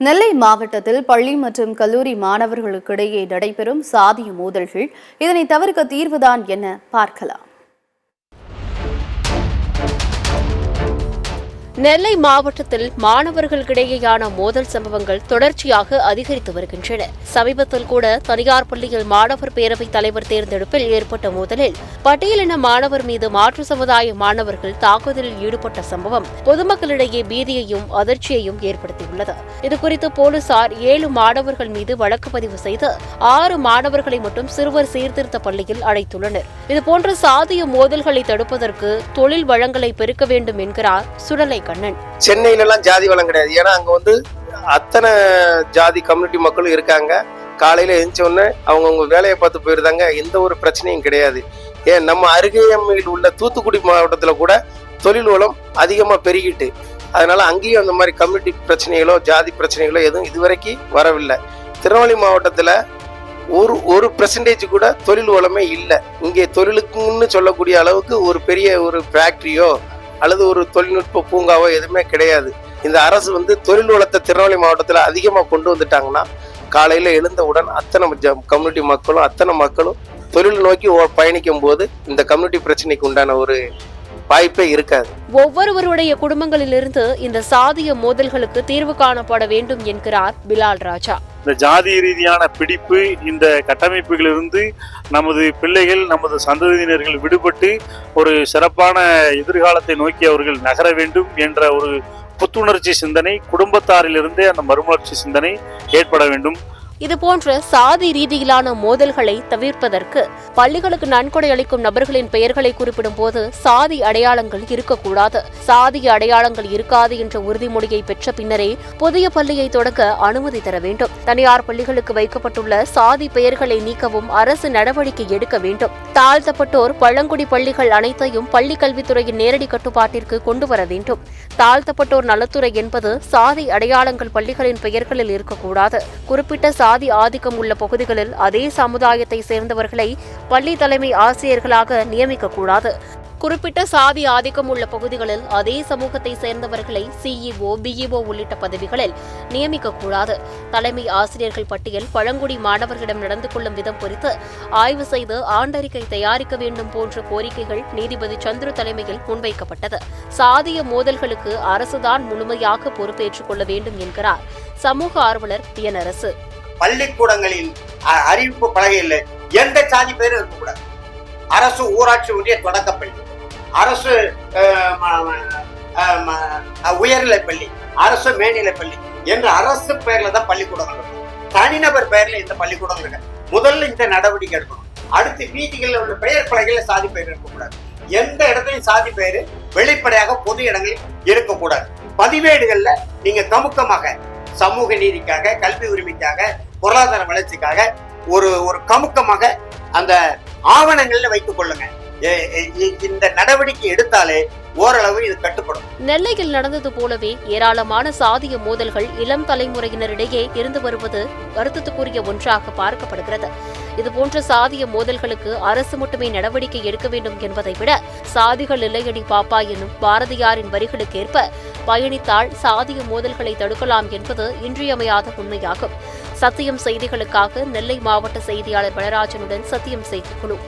நெல்லை மாவட்டத்தில் பள்ளி மற்றும் கல்லூரி மாணவர்களுக்கிடையே நடைபெறும் சாதிய மோதல்கள் இதனை தவிர்க்க தீர்வுதான் என பார்க்கலாம். நெல்லை மாவட்டத்தில் மாணவர்களுக்கிடையேயான மோதல் சம்பவங்கள் தொடர்ச்சியாக அதிகரித்து வருகின்றன. சமீபத்தில் கூட தனியார் பள்ளியில் மாணவர் பேரவைத் தலைவர் தேர்ந்தெடுப்பில் ஏற்பட்ட மோதலில் பட்டியலின மாணவர் மீது மாற்று சமுதாய மாணவர்கள் தாக்குதலில் ஈடுபட்ட சம்பவம் பொதுமக்களிடையே பீதியையும் அதிர்ச்சியையும் ஏற்படுத்தியுள்ளது. இதுகுறித்து போலீசார் 7 மாணவர்கள் மீது வழக்கு பதிவு செய்து 6 மாணவர்களை மட்டும் சிறுவர் சீர்திருத்த பள்ளியில் அடைத்துள்ளனர். இதுபோன்ற சாதிய மோதல்களை தடுப்பதற்கு தொழில் வளங்களை பெருக்க வேண்டும் என்கிறார் சுடலை. சென்னையில எல்லாம் ஜாதி வளம் கிடையாது. ஏன்னா அங்க அத்தனை ஜாதி கம்யூனிட்டி மக்களும் இருக்காங்க. காலையில எழுந்த உடனே அவங்கவுங்க வேலையை பார்த்து போயிருந்தாங்க. எந்த ஒரு பிரச்சனையும் கிடையாது. ஏன் நம்ம அருகேமையில் உள்ள தூத்துக்குடி மாவட்டத்துல கூட தொழில் வளம் அதிகமா பெருகிட்டு, அதனால அங்கேயும் அந்த மாதிரி கம்யூனிட்டி பிரச்சனைகளோ ஜாதி பிரச்சனைகளோ எதுவும் இதுவரைக்கும் வரவில்லை. திருநெல்வேலி மாவட்டத்துல ஒரு பெர்சன்டேஜ் கூட தொழில் வளமே இல்லை. இங்கே தொழிலுக்குன்னு சொல்லக்கூடிய அளவுக்கு ஒரு பெரிய ஒரு ஃபேக்டரியோ அல்லது ஒரு தொழில்நுட்ப பூங்காவோ எதுவுமே கிடையாது. இந்த அரசு தொழில் வளத்தை திருநெல்வேலி மாவட்டத்தில் அதிகமாக கொண்டு வந்துட்டாங்கன்னா காலையில் எழுந்தவுடன் அத்தனை கம்யூனிட்டி மக்களும் தொழில் நோக்கி பயணிக்கும் போது இந்த கம்யூனிட்டி பிரச்சனைக்கு உண்டான ஒரு வாய்ப்பே இருக்காது. ஒவ்வொருவருடைய குடும்பங்களிலிருந்து இந்த சாதிய மோதல்களுக்கு தீர்வு காணப்பட வேண்டும் என்கிறார் பிலால் ராஜா. இந்த ஜாதி ரீதியான பிடிப்பு, இந்த கட்டமைப்புகளிலிருந்து நமது பிள்ளைகள், நமது சந்ததியினர்கள் விடுபட்டு ஒரு சிறப்பான எதிர்காலத்தை நோக்கி அவர்கள் நகர வேண்டும் என்ற ஒரு புத்துணர்ச்சி சிந்தனை குடும்பத்தாரிலிருந்தே அந்த மறுமலர்ச்சி சிந்தனை ஏற்பட வேண்டும். இதுபோன்ற சாதி ரீதியிலான மோதல்களை தவிர்ப்பதற்கு பள்ளிகளுக்கு நன்கொடை அளிக்கும் நபர்களின் பெயர்களை குறிப்பிடும் போது சாதி அடையாளங்கள் இருக்கக்கூடாது. சாதிய அடையாளங்கள் இருக்காது என்ற உறுதிமொழியை பெற்ற பின்னரே புதிய பள்ளியை தொடங்க அனுமதி தர வேண்டும். தனியார் பள்ளிகளுக்கு வைக்கப்பட்டுள்ள சாதி பெயர்களை நீக்கவும் அரசு நடவடிக்கை எடுக்க வேண்டும். தாழ்த்தப்பட்டோர் பழங்குடி பள்ளிகள் அனைத்தையும் பள்ளிக் கல்வித்துறையின் நேரடி கட்டுப்பாட்டிற்கு கொண்டு வர வேண்டும். தாழ்த்தப்பட்டோர் நலத்துறை என்பது சாதி அடையாளங்கள் பள்ளிகளின் பெயர்களில் இருக்கக்கூடாது. குறிப்பிட்ட சாதி ஆதிக்கம் உள்ள பகுதிகளில் அதே சமுதாயத்தை சேர்ந்தவர்களை பள்ளி தலைமை ஆசிரியர்களாக நியமிக்கக்கூடாது. குறிப்பிட்ட சாதி ஆதிக்கம் உள்ள பகுதிகளில் அதே சமூகத்தை சேர்ந்தவர்களை சிஇஓ, பிஇஓ உள்ளிட்ட பதவிகளில் நியமிக்கக்கூடாது. தலைமை ஆசிரியர்கள் பட்டியல் பழங்குடி மாணவர்களிடம் நடந்து கொள்ளும் விதம் குறித்து ஆய்வு செய்து ஆண்டறிக்கை தயாரிக்க வேண்டும் போன்ற கோரிக்கைகள் நீதிபதி சந்துரு தலைமையில் முன்வைக்கப்பட்டது. சாதிய மோதல்களுக்கு அரசுதான் முழுமையாக பொறுப்பேற்றுக் கொள்ள வேண்டும் என்கிறார் சமூக ஆர்வலர் தியனரசு. பள்ளிக்கூடங்களில் அறிவிப்பு பலகையில் எந்த சாதி பேரும் இருக்கக்கூடாது. அரசு ஊராட்சி ஒன்றிய தொடக்கப்பள்ளி, அரசு உயர்நிலைப்பள்ளி, அரசு மேல்நிலைப்பள்ளி என்ற அரசு பெயர்ல தான் பள்ளிக்கூடங்கள் இருக்கும். தனிநபர் பெயர்ல இந்த பள்ளிக்கூடம் இருக்கு. முதல்ல இந்த நடவடிக்கை எடுக்கணும். அடுத்து வீதிகளில் உள்ள பெயர் பலகையில சாதி பெயர் இருக்கக்கூடாது. எந்த இடத்துலையும் சாதி பெயர் வெளிப்படையாக பொது இடங்களில் இருக்கக்கூடாது. பதிவேடுகள்ல நீங்க கமுக்கமாக சமூக நீதிக்காக, கல்வி உரிமைக்காக, பொருளாதார வளர்ச்சிக்காக ஒரு கமுக்கமாக அந்த ஆவணங்கள்ல வைத்துக் கொள்ளுங்க. இந்த நடவடிக்கை எடுத்தாலே ஓரளவு இது கட்டுப்படும். நெல்லையில் நடந்தது போலவே ஏராளமான சாதிய மோதல்கள் இளம் தலைமுறையினரிடையே இருந்து வருவது வருத்தத்துக்குரிய ஒன்றாக பார்க்கப்படுகிறது. இதுபோன்ற சாதிய மோதல்களுக்கு அரசு மட்டுமே நடவடிக்கை எடுக்க வேண்டும் என்பதை விட சாதிகள் இல்லையடி பாப்பா என்னும் பாரதியாரின் வரிகளுக்கேற்ப பயணித்தால் சாதிய மோதல்களை தடுக்கலாம் என்பது இன்றியமையாத உண்மையாகும். சத்தியம் செய்திகளுக்காக நெல்லை மாவட்ட செய்தியாளர் பலராஜனுடன் சத்தியம் செய்திக்குழு.